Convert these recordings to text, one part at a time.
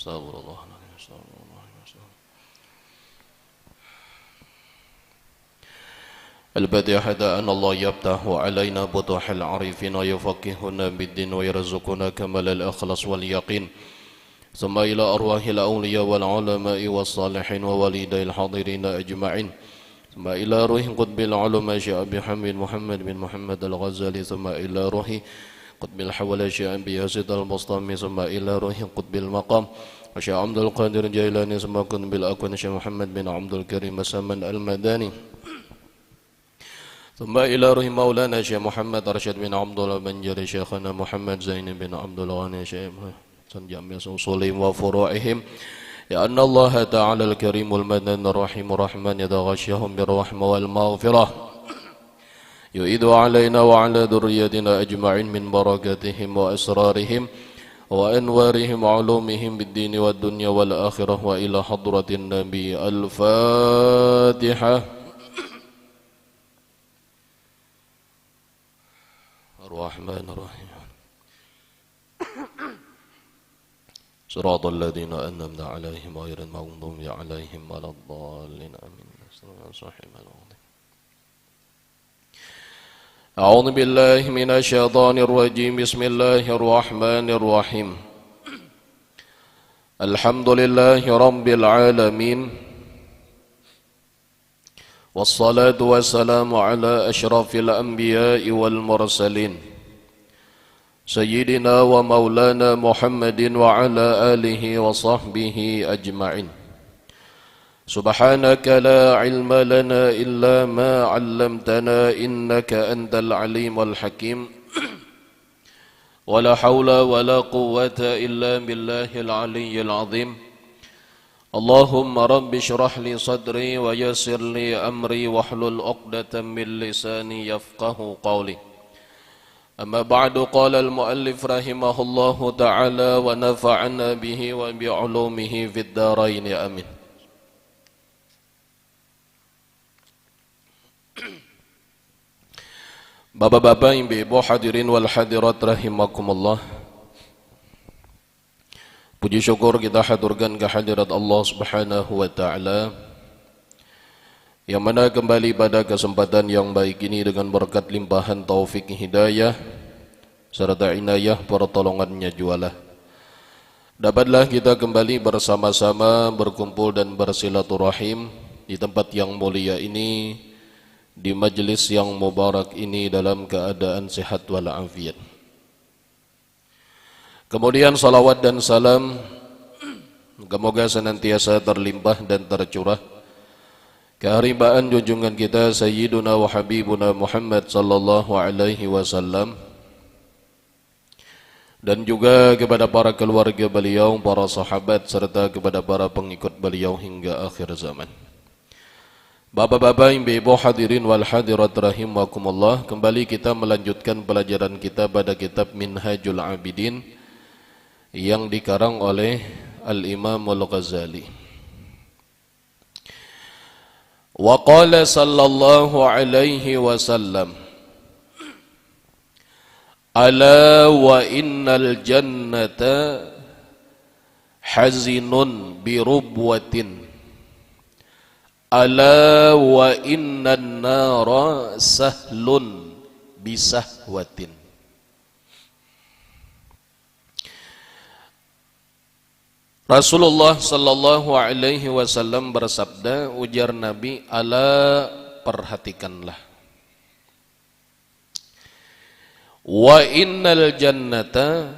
Astagfirullahaladzim. Astagfirullahaladzim. البديهة أن الله يفتح علينا بطوح العارفين ويفقهنا بالدين ويرزقنا كمال الإخلاص واليقين ثم إلى أرواح الأولياء والعلماء والصالحين ووالدي الحاضرين أجمعين ثم إلى روح قطب العلماء شيخ أبي حميد محمد بن محمد الغزالي ثم إلى روح قطب الحولى شيخ أبي يزيد البسطامي ثم إلى روح قطب المقام وشيخ عبد القادر الجيلاني ثم قطب الأكوان شيخ محمد بن عبد الكريم السمن المداني ثم إلى روح مولانا شيخ محمد رشد بن عبد الله بنجري شيخنا محمد زين بن عبد الغني شيخ جميع أصولهم وفروعهم يا أن الله تعالى الكريم المنان الرحيم الرحمن يتغشاهم بالرحمة والمغفرة يؤيد علينا وعلى ذريتنا أجمعين من بركاتهم وأسرارهم وأنوارهم وعلومهم بالدين والدنيا والآخرة وإلى حضرة النبي الفاتحة الرحمن الرحيم صراط الذين أنعمت عليهم غير المغضوب عليهم ولا الضالين آمين. أعوذ بالله من الشيطان الرجيم بسم الله الرحمن الرحيم الحمد لله رب العالمين والصلاة والسلام على أشرف الأنبياء والمرسلين سيدنا ومولانا محمد وعلى آله وصحبه أجمعين سبحانك لا علم لنا إلا ما علمتنا إنك أنت العليم الحكيم ولا حول ولا قوة إلا بالله العلي العظيم اللهم رب اشرح لي صدري ويسر لي أمري واحلل عقدة من لساني يفقه قولي أما بعد قال المؤلف رحمه الله تعالى ونفعنا به وبعلومه في الدارين آمين. Bapak-bapak, ibu-ibu, hadirin wal hadirat rahimakumullah. Puji syukur kita haturkan kehadirat Allah Subhanahu wa taala yang mana kembali pada kesempatan yang baik ini dengan berkat limpahan taufik hidayah serta inayah pertolongannya jualah dapatlah kita kembali bersama-sama berkumpul dan bersilaturahim di tempat yang mulia ini, di majelis yang mubarak ini dalam keadaan sehat walafiat. Kemudian salawat dan salam semoga senantiasa terlimpah dan tercurah keharimbaan junjungan kita Sayyiduna wa Habibuna Muhammad sallallahu alaihi wasallam dan juga kepada para keluarga beliau, para sahabat serta kepada para pengikut beliau hingga akhir zaman. Bapak-bapak, ibu-ibu, hadirin wal hadirat rahimakumullah, kembali kita melanjutkan pelajaran kita pada kitab Minhajul Abidin yang dikarang oleh Al-Imam Al-Ghazali. Wa qala sallallahu alaihi wasallam ala wa innal jannata hazinun bi rubwatin ala wa innan nara sahlun bi sahwatin. Rasulullah sallallahu alaihi wasallam bersabda, ujar Nabi, ala perhatikanlah. Wa innal jannata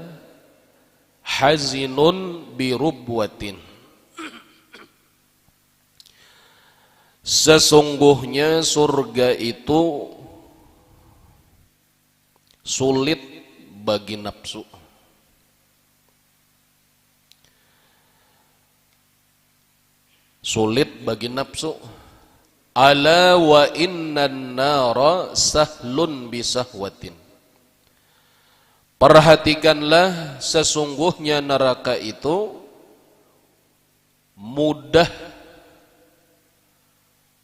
hazinun bi rubwatin. Sesungguhnya surga itu sulit bagi nafsu. Sulit bagi nafsu. Ala wa innan nara sahlun bisahwatin. Perhatikanlah, sesungguhnya neraka itu mudah.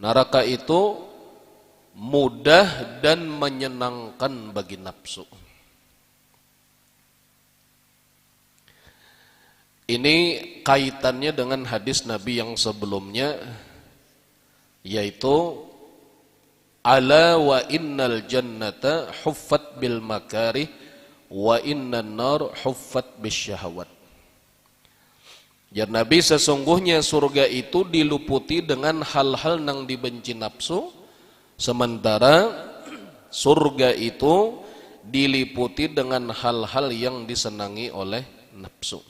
Neraka itu mudah dan menyenangkan bagi nafsu. Ini kaitannya dengan hadis Nabi yang sebelumnya, yaitu ala wa innal jannata huffat bil makarih wa innan nar huffat bis syahawat. Ya Nabi, sesungguhnya surga itu diliputi dengan hal-hal yang dibenci nafsu, sementara surga itu diliputi dengan hal-hal yang disenangi oleh nafsu.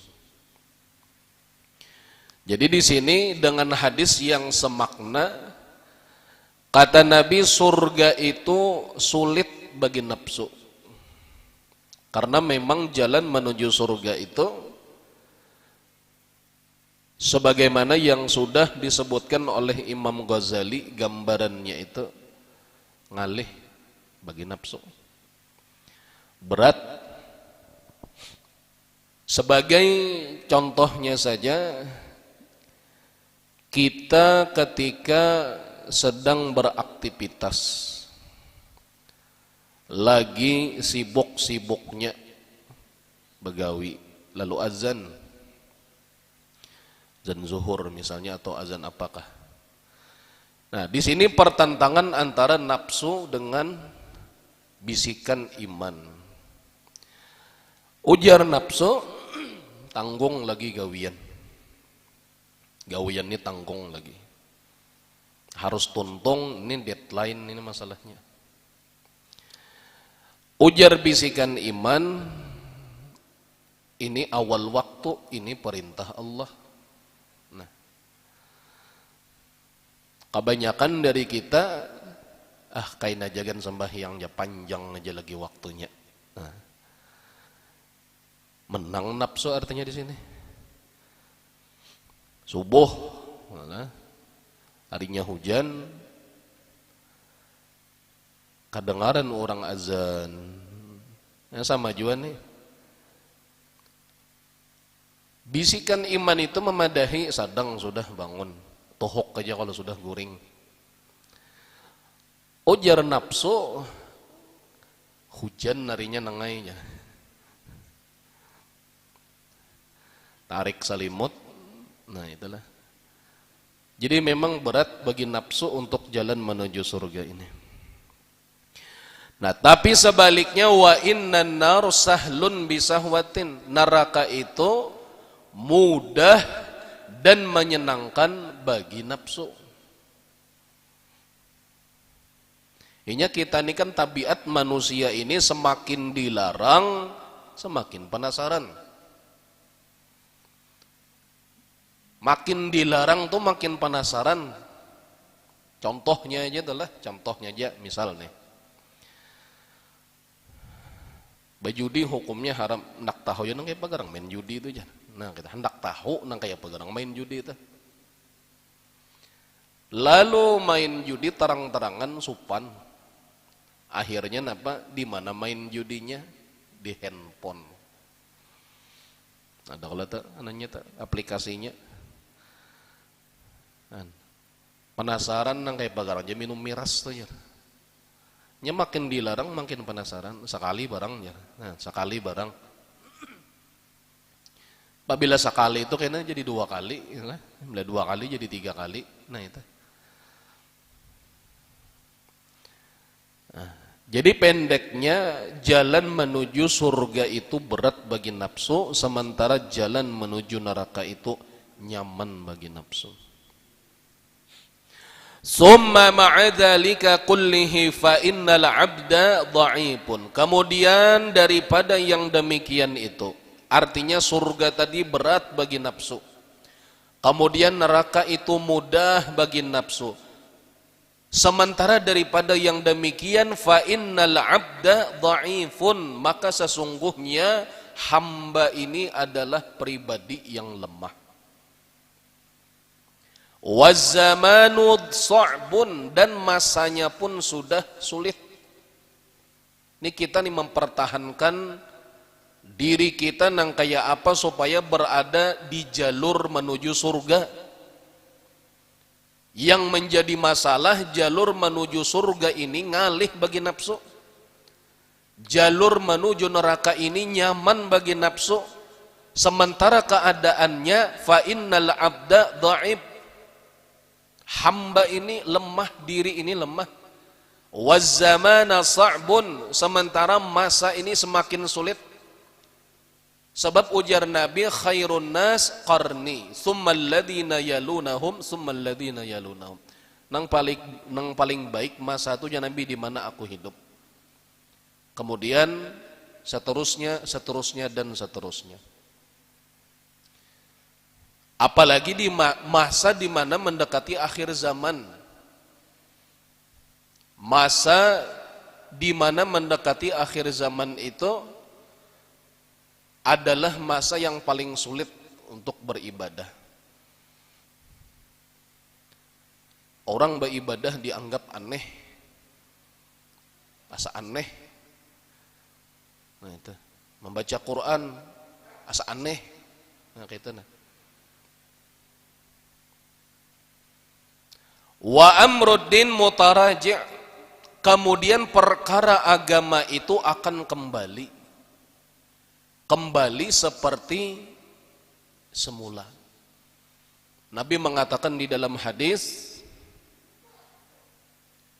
Jadi di sini dengan hadis yang semakna, kata Nabi, surga itu sulit bagi nafsu. Karena memang jalan menuju surga itu sebagaimana yang sudah disebutkan oleh Imam Ghazali, gambarannya itu ngalih bagi nafsu. Berat. Sebagai contohnya saja, kita ketika sedang beraktivitas, lagi sibuk-sibuknya begawi, lalu azan zuhur misalnya, atau azan apakah. Nah, di sini pertentangan antara nafsu dengan bisikan iman. Ujar nafsu, tanggung lagi gawian. Gawian ini tanggung lagi. Harus tuntung, ini deadline, ini masalahnya. Ujar bisikan iman, ini awal waktu, ini perintah Allah. Nah, kebanyakan dari kita, kain aja kan sembahyang aja, panjang aja lagi waktunya. Nah, menang nafsu artinya di sini. Subuh, harinya hujan, kedengaran orang azan, sama juga nih. Bisikan iman itu memadahi, sadang sudah bangun, tohok aja kalau sudah guring. Ujar nafsu, hujan narinya nengainya, tarik salimut. Nah itulah. Jadi memang berat bagi nafsu untuk jalan menuju surga ini. Nah tapi sebaliknya, wa innan nar sahlun bisahwatin, neraka itu mudah dan menyenangkan bagi nafsu. Ini kita ini kan tabiat manusia ini semakin dilarang semakin penasaran. Makin dilarang tuh makin penasaran. Contohnya aja misal nih, bajudi hukumnya haram, hendak tahu ya nang kayak pagarang main judi itu aja. Nah kita hendak tahu nang kayak pagarang main judi itu. Lalu main judi terang-terangan supan. Akhirnya apa? Di mana main judinya? Di handphone. Ada kalau tak anaknya tak aplikasinya. Penasaran nang kayak bagarang aja minum miras tuh ya. Nya makin dilarang makin penasaran, sekali barang ya. Nah, sekali barang. Apabila sekali itu kayaknya jadi 2 kali, ya. Bila 2 kali jadi 3 kali. Nah itu. Nah, jadi pendeknya jalan menuju surga itu berat bagi nafsu, sementara jalan menuju neraka itu nyaman bagi nafsu. Summa ma'adzalika kullihi fa innal 'abda dha'ifun. Kemudian daripada yang demikian itu, artinya surga tadi berat bagi nafsu, kemudian neraka itu mudah bagi nafsu. Sementara daripada yang demikian, fa innal 'abda dha'ifun, maka sesungguhnya hamba ini adalah pribadi yang lemah. Wazamanu sa'bun, dan masanya pun sudah sulit. Ini kita nih mempertahankan diri kita nang kayak apa supaya berada di jalur menuju surga. Yang menjadi masalah, jalur menuju surga ini ngalih bagi nafsu. Jalur menuju neraka ini nyaman bagi nafsu. sementara keadaannya fa innal abda dhaif, hamba ini lemah, diri ini lemah. Waz zamana sa'bun, sementara masa ini semakin sulit. Sebab ujar Nabi, khairun nas qarni tsumma alladziina yalunahum tsumma alladziina yalunahum. Nang paling baik masa itu ya Nabi di mana aku hidup. Kemudian seterusnya dan seterusnya. Apalagi di masa di mana mendekati akhir zaman. Masa di mana mendekati akhir zaman itu adalah masa yang paling sulit untuk beribadah. Orang beribadah dianggap aneh, asa aneh. Nah itu, membaca Quran asa aneh. Nah gitu nah. Wa amruddin mutaraji', kemudian perkara agama itu akan kembali seperti semula. Nabi mengatakan di dalam hadis,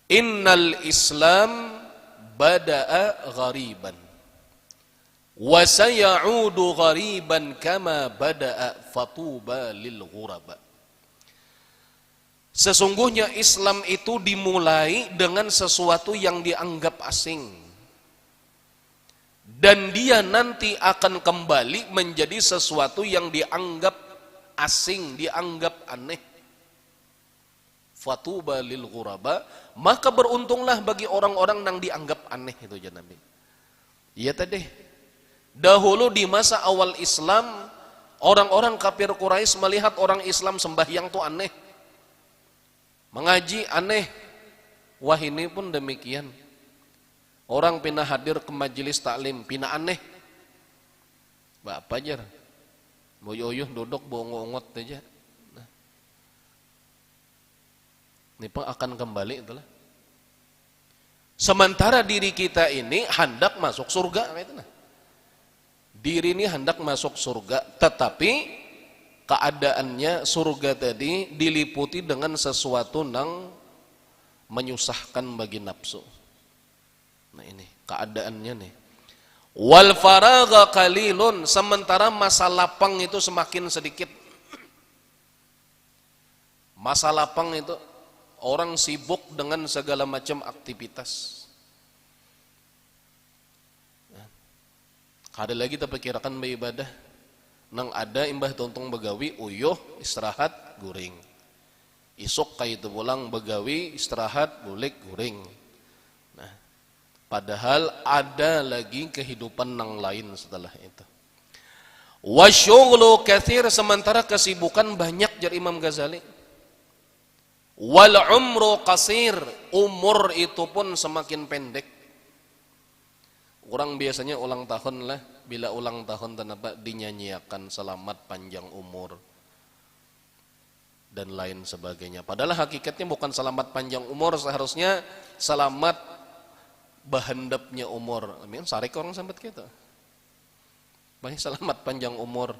innal Islam bada'a ghariban wa sayaudu ghariban kama bada'a fatuba lil ghuraba. Sesungguhnya Islam itu dimulai dengan sesuatu yang dianggap asing, dan dia nanti akan kembali menjadi sesuatu yang dianggap asing, dianggap aneh. Fatuba lil ghuraba, maka beruntunglah bagi orang-orang yang dianggap aneh itu ya Nabi. Iya tadi. Dahulu di masa awal Islam, orang-orang kafir Quraisy melihat orang Islam sembahyang itu aneh. Mengaji aneh. Wah ini pun demikian. Orang pindah hadir ke majelis taklim, pindah aneh. Apa aja? Boyoyoh duduk bongongot aja. Nah. Ini pun akan kembali itulah. Sementara diri kita ini hendak masuk surga, gitu nah. Diri ini hendak masuk surga, tetapi keadaannya surga tadi diliputi dengan sesuatu yang menyusahkan bagi nafsu. Nah ini keadaannya nih. Wal faragha qalilun, sementara masa lapang itu semakin sedikit. Masa lapang itu orang sibuk dengan segala macam aktivitas. Kada lagi kita perkirakan beribadah. Nang ada imbah tontong begawi, uyuh istirahat guring. Isuk kayak itu pulang begawi istirahat bulik guring. Nah, padahal ada lagi kehidupan nang lain setelah itu. Wasyughlu katsir, sementara kesibukan banyak jar Imam Ghazali. Wal umru qasir, umur itu pun semakin pendek. Orang biasanya ulang tahun lah, bila ulang tahun tanpa dinyanyiakan selamat panjang umur dan lain sebagainya. Padahal hakikatnya bukan selamat panjang umur, seharusnya selamat bahandapnya umur. Amin, sarik orang sampai gitu. Banyak selamat panjang umur.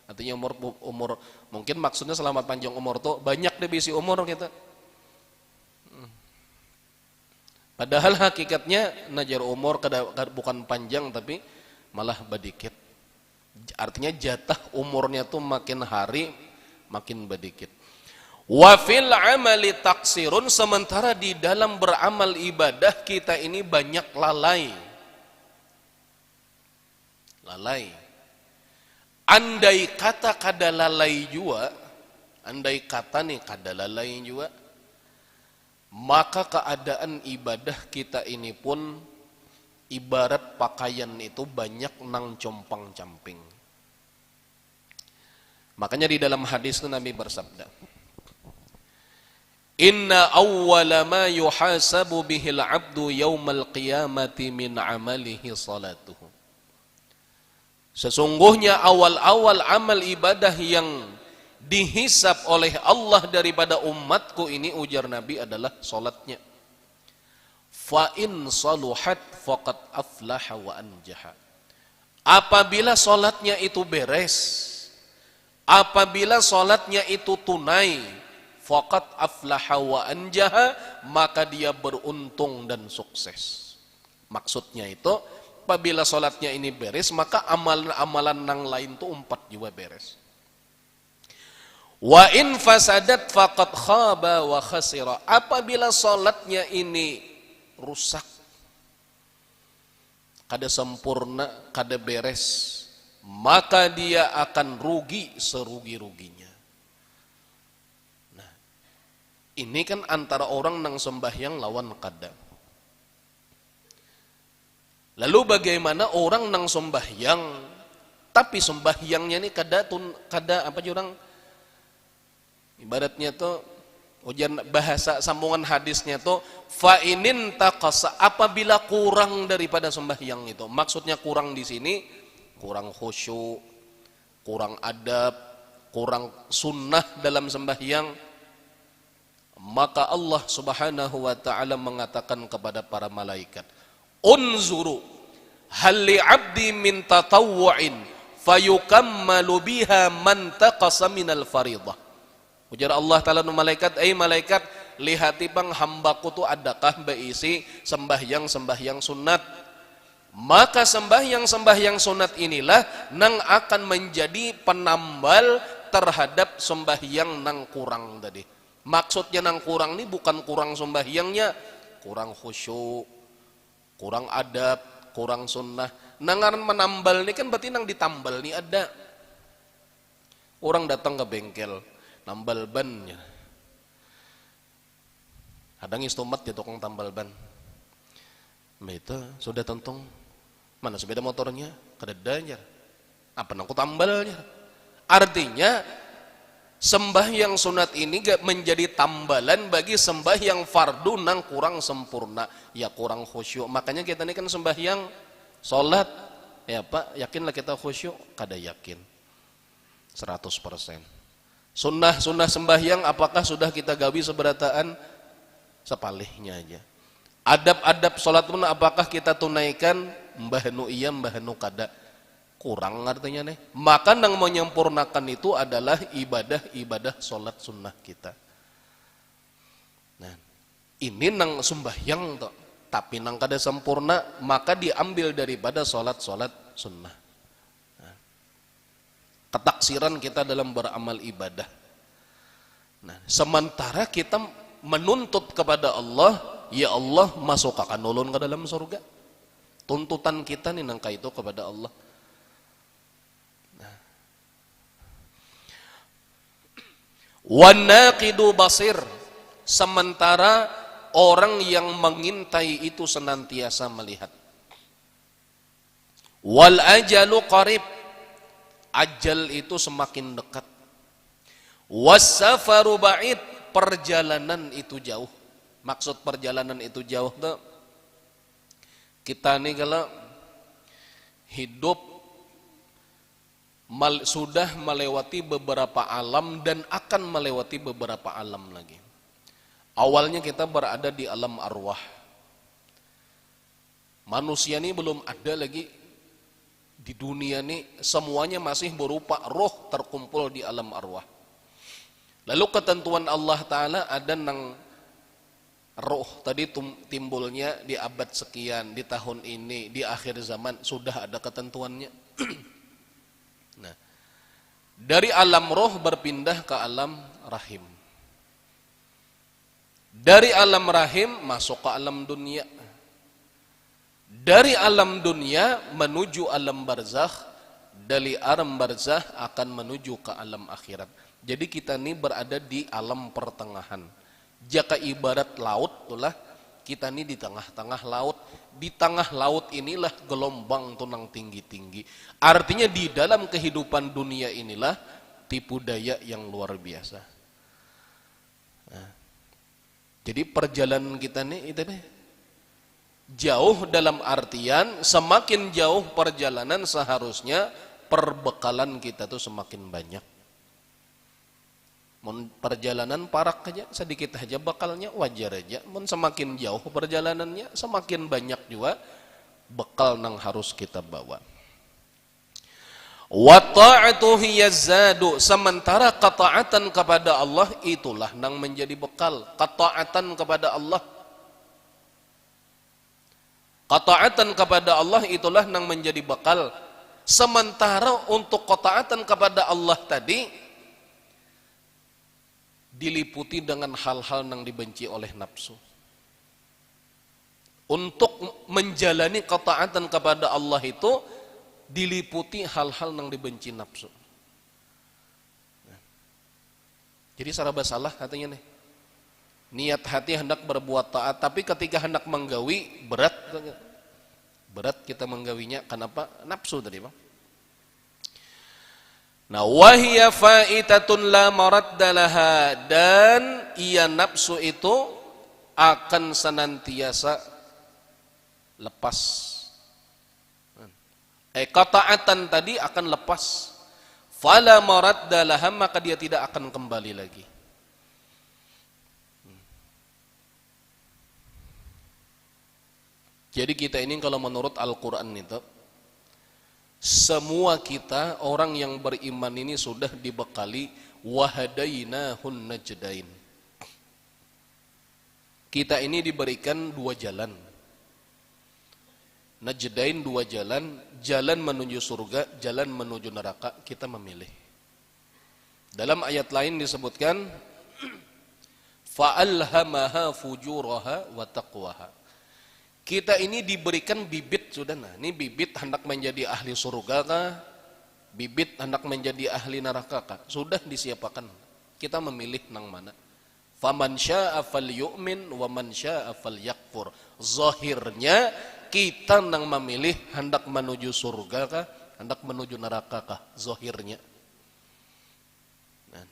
Artinya umur mungkin maksudnya selamat panjang umur tuh banyak deh bisi umur gitu. Padahal hakikatnya najar umur bukan panjang tapi malah badikit. Artinya jatah umurnya tuh makin hari makin badikit. Wa fil amali taksirun, sementara di dalam beramal ibadah kita ini banyak lalai. Lalai. Andai kata kada lalai juga, andai kata nih kada lalai juga, maka keadaan ibadah kita ini pun ibarat pakaian itu banyak nang compang camping. Makanya di dalam hadis itu Nabi bersabda, inna awwala ma yuhasabu bihil abdu yaumal qiyamati min amalihi salatuhu. Sesungguhnya awal-awal amal ibadah yang dihisab oleh Allah daripada umatku ini, ujar Nabi, adalah solatnya. Fa in saluhat faqad aflaha wa anjaha. Apabila sholatnya itu beres, apabila sholatnya itu tunai, faqad aflaha wa anjaha, maka dia beruntung dan sukses. Maksudnya itu, apabila sholatnya ini beres, maka amalan-amalan yang lain itu 4 juga beres. Wa in fasadat faqad khaba wa khasira. Apabila sholatnya ini rusak, kada sempurna, kada beres, maka dia akan rugi serugi-ruginya. Nah, ini kan antara orang nang sembahyang lawan kada. Lalu bagaimana orang nang sembahyang, tapi sembahyangnya ini kada apa jurang, ibaratnya tuh ujian bahasa sambungan hadisnya tuh fa'inin taqasa, apabila kurang daripada sembahyang itu. Maksudnya kurang di sini kurang khusyuk, kurang adab, kurang sunnah dalam sembahyang, maka Allah Subhanahu wa taala mengatakan kepada para malaikat, unzuru hal li 'abdi min tatawwu'in fayukammalu biha man taqasa minal fariḍah. Ujar Allah Ta'ala malaikat, malaikat, lihati bang hambaku tu adakah berisi sembahyang sunat. Maka sembahyang sunat inilah nang akan menjadi penambal terhadap sembahyang nang kurang tadi. Maksudnya nang kurang ini bukan kurang sembahyangnya, kurang khusyuk, kurang adab, kurang sunnah. Nangan menambal ini kan berarti nang ditambal nih ada. Orang datang ke bengkel, nambal bannya. Kadang istomat dia tukang tambal ban. Itu sudah tentang mana sepeda motornya, kededanya. Apa nang ku tambalnya? Artinya sembahyang sunat ini gak menjadi tambalan bagi sembahyang fardu nang kurang sempurna, ya kurang khusyuk. Makanya kita ini kan sembahyang salat, ya Pak, yakinlah kita khusyuk, kada yakin 100%. Sunnah sembahyang apakah sudah kita gawi seberataan? Sepalihnya aja. Adab-adab sholat pun apakah kita tunaikan? Mbah nu iya, mbah nu kada. Kurang artinya nih. Maka yang menyempurnakan itu adalah ibadah sholat sunnah kita. Nah, ini nang sembahyang toh. Tapi nang kada sempurna, maka diambil daripada sholat sunnah. Ketaksiran kita dalam beramal ibadah. Nah, sementara kita menuntut kepada Allah, ya Allah masukkan ulun ke dalam surga. Tuntutan kita nih nangka itu kepada Allah. Nah. Wanaqidu basir, sementara orang yang mengintai itu senantiasa melihat. Wal ajalu qarib, ajal itu semakin dekat. Wassafaru ba'id, perjalanan itu jauh. Maksud perjalanan itu jauh tuh, kita nih kalau hidup sudah melewati beberapa alam dan akan melewati beberapa alam lagi. Awalnya kita berada di alam arwah. Manusia ini belum ada lagi di dunia ini, semuanya masih berupa roh terkumpul di alam arwah. Lalu ketentuan Allah Ta'ala ada nang roh tadi timbulnya di abad sekian, di tahun ini, di akhir zaman, sudah ada ketentuannya. Nah, dari alam roh berpindah ke alam rahim. Dari alam rahim masuk ke alam dunia. Dari alam dunia menuju alam barzakh, dari alam barzakh akan menuju ke alam akhirat. Jadi kita ini berada di alam pertengahan. Jika ibarat laut, itulah kita ini di tengah-tengah laut. Di tengah laut inilah gelombang tunang tinggi-tinggi. Artinya di dalam kehidupan dunia inilah tipu daya yang luar biasa. Nah, jadi perjalanan kita ini itu nih jauh, dalam artian semakin jauh perjalanan seharusnya perbekalan kita tuh semakin banyak. Perjalanan parak aja sedikit aja bekalnya wajar aja. Semakin jauh perjalanannya semakin banyak juga bekal yang harus kita bawa. Wa ta'atu hiya zadu, sementara ketaatan kepada Allah itulah yang menjadi bekal. Ketaatan kepada Allah, ketaatan kepada Allah itulah yang menjadi bekal. Sementara untuk ketaatan kepada Allah tadi diliputi dengan hal-hal yang dibenci oleh nafsu. Untuk menjalani ketaatan kepada Allah itu diliputi hal-hal yang dibenci nafsu. Jadi serba salah katanya nih. Niat hati hendak berbuat taat, tapi ketika hendak menggawi berat. Berat kita menggawinya, kenapa? Nafsu tadi, Bang. Nah, wahiya faitatun la maradda laha, dan ia nafsu itu akan senantiasa lepas. Ketaatan tadi akan lepas. Fala maradda laha, maka dia tidak akan kembali lagi. Jadi kita ini kalau menurut Al-Quran itu, semua kita orang yang beriman ini sudah dibekali wahadainahun najdain. Kita ini diberikan dua jalan. Najdain, dua jalan, jalan menuju surga, jalan menuju neraka, kita memilih. Dalam ayat lain disebutkan fa'alhamaha fujuraha wa taqwaha. Kita ini diberikan bibit sudah, nah ini bibit hendak menjadi ahli surga kah? Bibit hendak menjadi ahli neraka kah? Sudah disiapkan. Kita memilih nang mana. Faman syaa'a falyu'min wa man syaa'a falyakfur. Zahirnya kita nang memilih hendak menuju surga kah? Hendak menuju neraka kah? Zahirnya. Nah,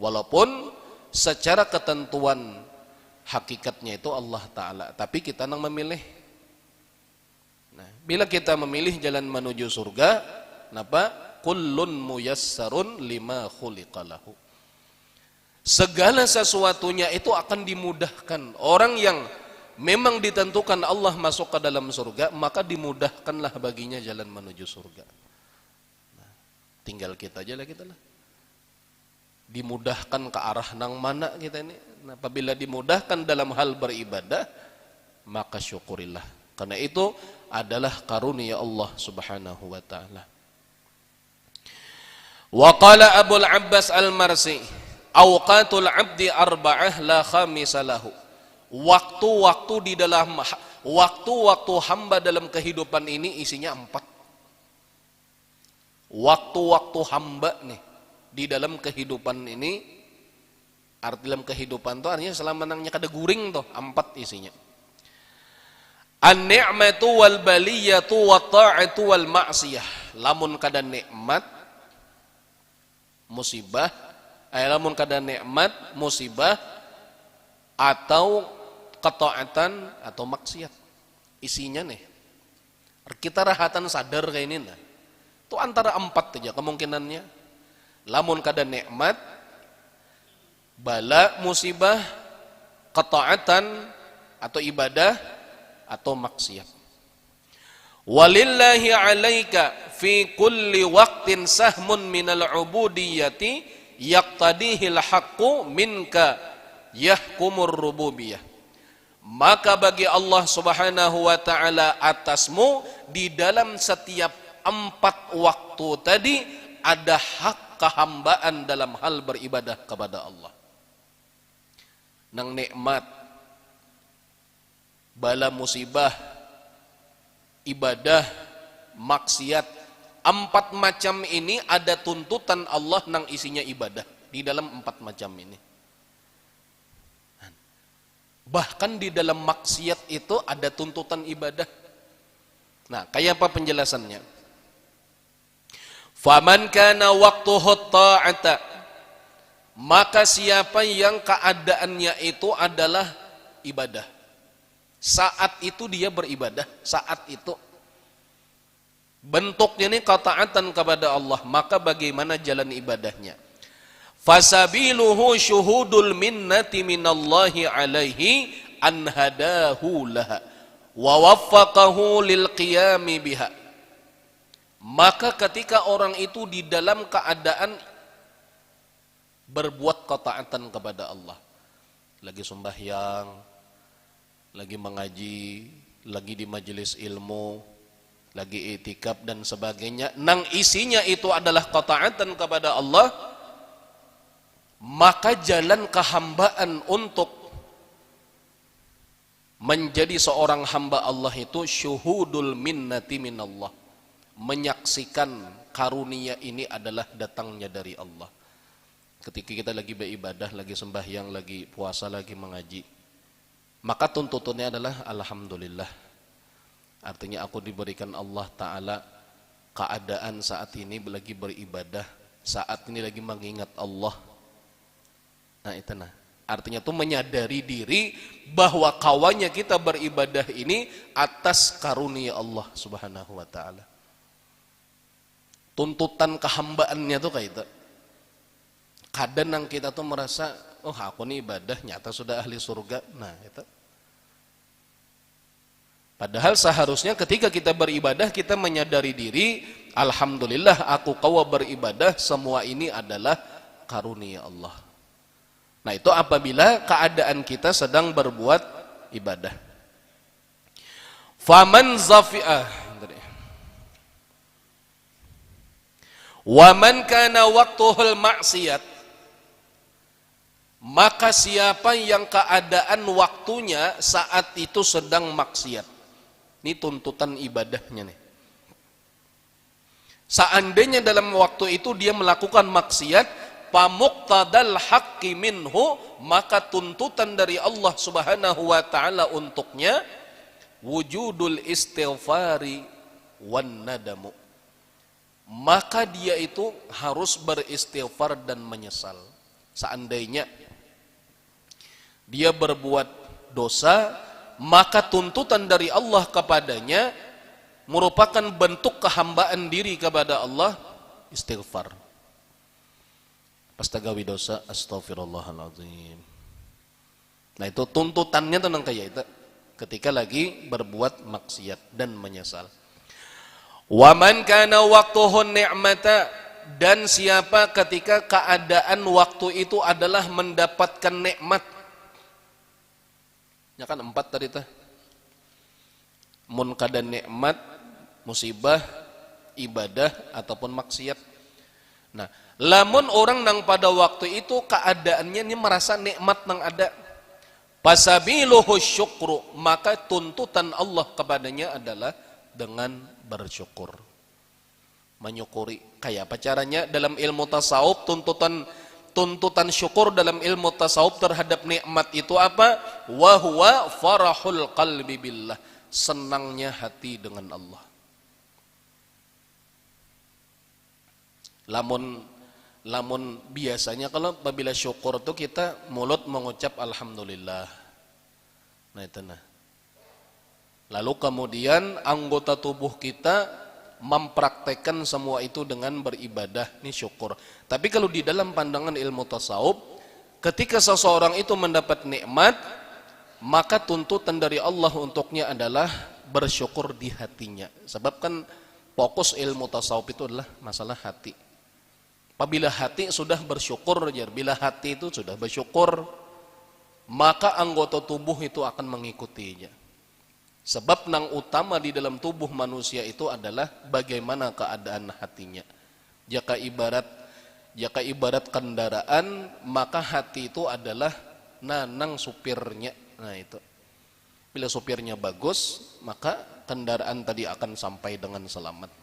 walaupun secara ketentuan hakikatnya itu Allah Ta'ala, tapi kita nang memilih. Nah, bila kita memilih jalan menuju surga, kenapa? Kullun muyassarun lima khuliqalahu. Segala sesuatunya itu akan dimudahkan. Orang yang memang ditentukan Allah masuk ke dalam surga, maka dimudahkanlah baginya jalan menuju surga. Nah, tinggal kita aja lah, kita lah. Dimudahkan ke arah nang mana kita ini. Nah, apabila dimudahkan dalam hal beribadah, maka syukurillah. Karena itu adalah karunia Allah Subhanahu wa taala. Wa qala Abul Abbas Al-Marsi, awqatul 'abdi arba'ah la khamisa lahu. Waktu-waktu di dalam waktu-waktu hamba dalam kehidupan ini isinya 4. Waktu-waktu hamba nih di dalam kehidupan ini, arti dalam kehidupan itu artinya selama nangnya kada guring tuh 4 isinya. An-ni'matu wal baliyatu wat ta'atu wal ma'siyah. Lamun kada nikmat musibah, lamun kada nikmat musibah atau ketaatan atau maksiat. Isinya nih. Kita rahatan sadar kayak ini nah. Itu antara 4 aja kemungkinannya. Lamun kada nikmat, bala, musibah, ketaatan atau ibadah atau maksiat. Walillahi 'alaika fi kulli waqtin sahmun minal 'ubudiyyati yaqtadihi al-haqqu minka yahkumur rububiyah. Maka bagi Allah Subhanahu wa taala atasmu di dalam setiap 4 waktu tadi ada hak kehambaan dalam hal beribadah kepada Allah. Nang nikmat, bala musibah, ibadah, maksiat, 4 macam ini ada tuntutan Allah nang isinya ibadah di dalam 4 macam ini. Bahkan di dalam maksiat itu ada tuntutan ibadah. Nah, kayak apa penjelasannya? Faman kana waqtuhu ta'ata, maka siapa yang keadaannya itu adalah ibadah, saat itu dia beribadah, saat itu bentuknya ini ketaatan kepada Allah, maka bagaimana jalan ibadahnya? Fasabiluhu syuhudul minnati minallahi alaihi an hadahu laha wa waffaqahu lil qiyami biha. Maka ketika orang itu di dalam keadaan berbuat ketaatan kepada Allah, lagi sembahyang, lagi mengaji, lagi di majelis ilmu, lagi i'tikaf dan sebagainya, nang isinya itu adalah ketaatan kepada Allah, maka jalan kehambaan untuk menjadi seorang hamba Allah itu syuhudul minnati minallah, menyaksikan karunia ini adalah datangnya dari Allah. Ketika kita lagi beribadah, lagi sembahyang, lagi puasa, lagi mengaji, maka tuntutannya adalah alhamdulillah. Artinya aku diberikan Allah Ta'ala keadaan saat ini lagi beribadah, saat ini lagi mengingat Allah. Nah itu artinya tuh menyadari diri bahwa kawannya kita beribadah ini atas karunia Allah Subhanahu wa Ta'ala. Tuntutan kehambaannya tuh kayak itu. Kadang kita tuh merasa, oh aku nih ibadah nyata sudah ahli surga. Nah itu. Padahal seharusnya ketika kita beribadah kita menyadari diri, alhamdulillah aku kawa beribadah, semua ini adalah karunia Allah. Nah itu apabila keadaan kita sedang berbuat ibadah. Faman zafi'ah wa man kana waqtuhul maksiyat, maka siapa yang keadaan waktunya saat itu sedang maksiat. Ini tuntutan ibadahnya nih. Seandainya dalam waktu itu dia melakukan maksiat, pamuqtadal haqqi minhu, maka tuntutan dari Allah Subhanahu wa Ta'ala untuknya wujudul istighfari wan nadamu, maka dia itu harus beristighfar dan menyesal. Seandainya dia berbuat dosa, maka tuntutan dari Allah kepadanya merupakan bentuk kehambaan diri kepada Allah, istighfar. Pastagawi dosa, astaghfirullahaladzim. Nah itu tuntutannya tentang kayak itu ketika lagi berbuat maksiat dan menyesal. Wa man kana waqtuhun ni'mata, dan siapa ketika keadaan waktu itu adalah mendapatkan nikmat. Ya kan 4 tadi teh. Mun kada nikmat, musibah, ibadah ataupun maksiat. Nah, lamun orang nang pada waktu itu keadaannya ini merasa nikmat nang ada, fasabiluhu syukru, maka tuntutan Allah kepadanya adalah dengan bersyukur, menyukuri. Kayak apa caranya? Dalam ilmu tasawuf tuntutan syukur dalam ilmu tasawuf terhadap nikmat itu apa? Wa huwa farahul qalbi billah, senangnya hati dengan Allah. Lamun biasanya kalau apabila syukur itu kita mulut mengucap alhamdulillah. Nah itu nah. Lalu kemudian anggota tubuh kita mempraktekkan semua itu dengan beribadah, ini syukur. Tapi kalau di dalam pandangan ilmu tasawuf, ketika seseorang itu mendapat nikmat, maka tuntutan dari Allah untuknya adalah bersyukur di hatinya. Sebab kan fokus ilmu tasawuf itu adalah masalah hati. Apabila hati sudah bersyukur, bila hati itu sudah bersyukur, maka anggota tubuh itu akan mengikutinya. Sebab nang utama di dalam tubuh manusia itu adalah bagaimana keadaan hatinya. Jika ibarat kendaraan, maka hati itu adalah nanang supirnya. Nah itu. Bila supirnya bagus, maka kendaraan tadi akan sampai dengan selamat.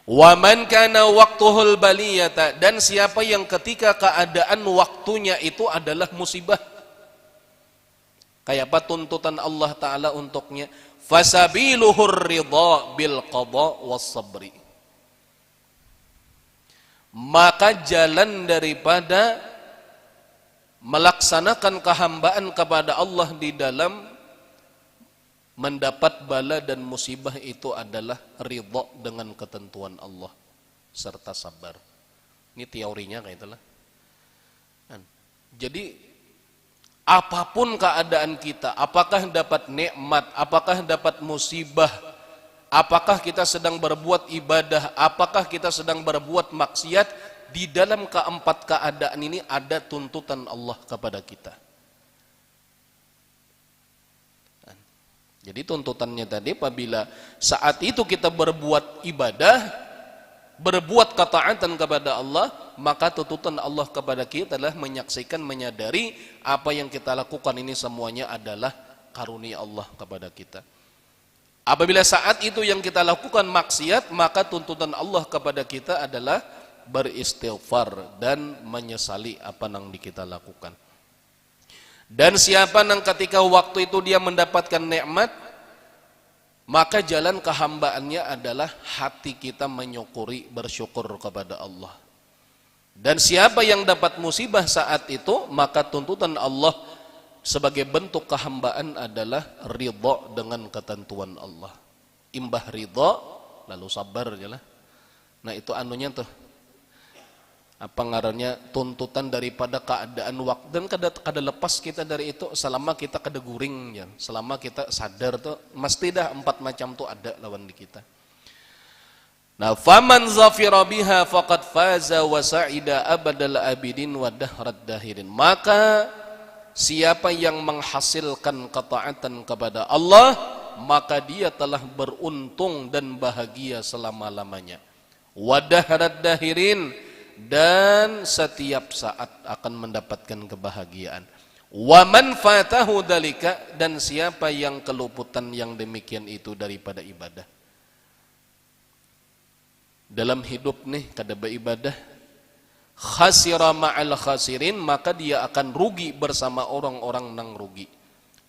Wa man kana waqtuhul baliyata, dan siapa yang ketika keadaan waktunya itu adalah musibah. Kayak apa tuntutan Allah Ta'ala untuknya? Fasabiluhur ridha bil qadha was sabri, maka jalan daripada melaksanakan kehambaan kepada Allah di dalam mendapat bala dan musibah itu adalah ridha dengan ketentuan Allah serta sabar. Ini teorinya kayak itulah. Jadi apapun keadaan kita, apakah dapat nikmat, apakah dapat musibah, Apakah kita sedang berbuat ibadah, apakah kita sedang berbuat maksiat, di dalam keempat keadaan ini ada tuntutan Allah kepada kita. Jadi tuntutannya tadi, apabila saat itu kita berbuat ibadah, berbuat ketaatan kepada Allah, maka tuntutan Allah kepada kita adalah menyaksikan, menyadari apa yang kita lakukan ini semuanya adalah karunia Allah kepada kita. Apabila saat itu yang kita lakukan maksiat, maka tuntutan Allah kepada kita adalah beristighfar dan menyesali apa yang kita lakukan. Dan siapa yang ketika waktu itu dia mendapatkan nikmat, maka jalan kehambaannya adalah hati kita menyukuri, bersyukur kepada Allah. Dan siapa yang dapat musibah saat itu, maka tuntutan Allah sebagai bentuk kehambaan adalah ridha dengan ketentuan Allah. Imbah ridha, lalu sabar aja lah. Nah itu anunya tuh, apa ngarannya, tuntutan daripada keadaan waktu, dan kada lepas kita dari itu selama kita kada guring ya, selama kita sadar tuh mesti dah 4 macam tuh ada lawan di kita. Nah, faman zafira biha faqad faza wa sa'ida abadal abidin wa dahrad dahirin. Maka siapa yang menghasilkan ketaatan kepada Allah, maka dia telah beruntung dan bahagia selama-lamanya. Wa dahrad dahirin, dan setiap saat akan mendapatkan kebahagiaan. Wa man fatahu dalika, dan siapa yang keluputan yang demikian itu daripada ibadah. Dalam hidup nih kada beribadah, khasira ma'al khasirin, maka dia akan rugi bersama orang-orang nang rugi.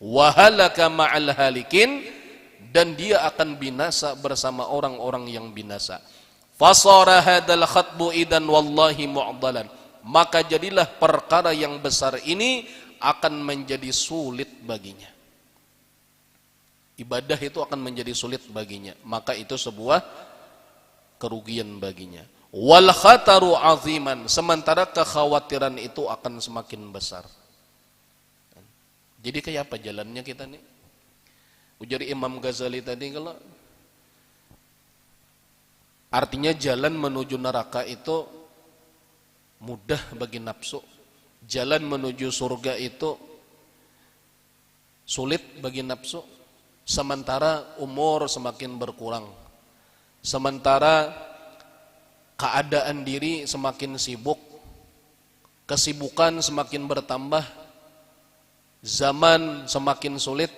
Wa halaka ma'al halikin, dan dia akan binasa bersama orang-orang yang binasa. Fasara hadal khatbu idan wallahi mu'dalan, maka jadilah perkara yang besar ini akan menjadi sulit baginya. Ibadah itu akan menjadi sulit baginya, maka itu sebuah kerugian baginya. Wal khataru aziman, sementara kekhawatiran itu akan semakin besar. Jadi kayak apa jalannya kita nih? Ujar Imam Ghazali tadi, kalau artinya jalan menuju neraka itu mudah bagi nafsu, jalan menuju surga itu sulit bagi nafsu. Sementara umur semakin berkurang, sementara keadaan diri semakin sibuk, kesibukan semakin bertambah, zaman semakin sulit.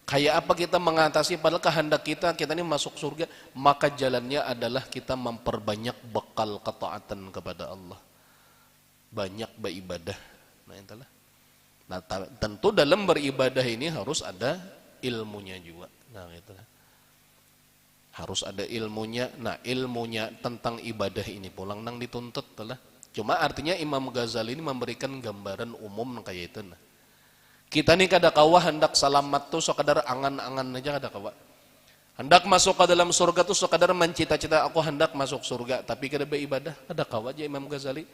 Kayak apa kita mengatasi, padahal kehendak kita ini masuk surga, maka jalannya adalah kita memperbanyak bekal ketaatan kepada Allah, banyak beribadah. Nah itulah. Nah tentu dalam beribadah ini harus ada ilmunya juga. Nah itulah, harus ada ilmunya. Nah ilmunya tentang ibadah ini pulang nang dituntut lah. Cuma artinya Imam Ghazali ini memberikan gambaran umum kayak itu. Nah, kita nih kada kawa hendak selamat tuh sekadar angan-angan aja, kada kawa. Hendak masuk ke dalam surga tuh sekadar mencita-cita aku hendak masuk surga, tapi kada beribadah, kada kawa aja Imam Ghazali.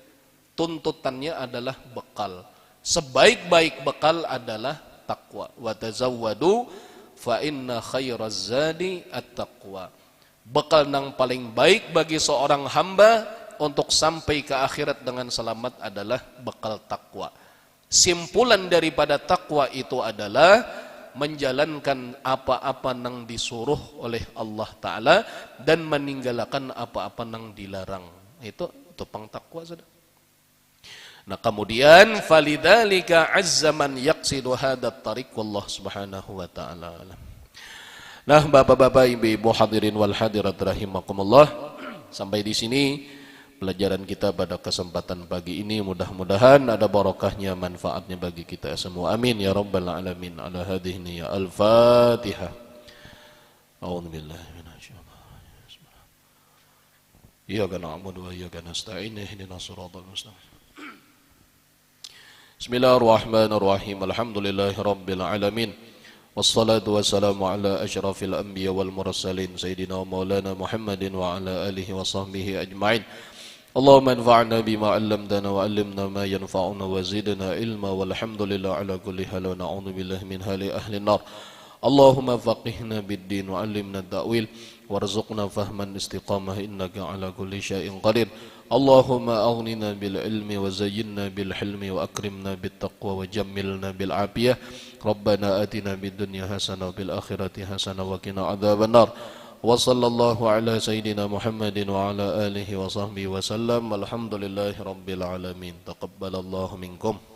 Tuntutannya adalah bekal. Sebaik-baik bekal adalah takwa. Wa tazawwadu fa inna khairaz zadi at-taqwa. Bekal yang paling baik bagi seorang hamba untuk sampai ke akhirat dengan selamat adalah bekal takwa. Simpulan daripada takwa itu adalah menjalankan apa-apa yang disuruh oleh Allah Ta'ala dan meninggalkan apa-apa yang dilarang. Itu topang takwa sudah. Nah kemudian falidzalika azza man yaqsidu hadat tariq wallahu subhanahu wa ta'ala. Nah bapak-bapak, ibu-ibu hadirin wal hadirat rahimakumullah, sampai di sini pelajaran kita pada kesempatan pagi ini. Mudah-mudahan ada barokahnya, manfaatnya bagi kita semua. Amin ya rabbal alamin. Ala hadhihi ya al-Fatihah. A'udzubillahi minasyaitonir rajim. Iyyaka na'budu wa iyyaka nasta'in. Ihdinas siratal mustaqim. Bismillahirrahmanirrahim. Alhamdulillahi rabbil alamin. Wassalatu wassalamu ala asyrafil anbiya wal mursalin sayyidina maulana Muhammadin wa ala alihi wa sahbihi ajma'in. Allahumma anfa'na bima 'allamtana wa 'allimna ma yanfa'una wa zidna ilma walhamdulillah ala kulli hal wa na'udzu billahi min hali ahli an-nar. Allahumma faqihna bid-din wa 'allimna at-ta'wil warzuqna fahman istiqamah innaka 'ala kulli syai'in qadir. Allahumma aghnina bil ilmi wa zayyinna bil hilmi wa akrimna bit taqwa wa jammilna bil afiyah. Rabbana atina bid dunya hasanah wa bil akhirati hasanah wa qina adzabannar. Wa sallallahu ala sayyidina Muhammadin wa ala alihi wa sahbihi wa sallam. Alhamdulillahi rabbil alamin. Taqabbalallahu minkum.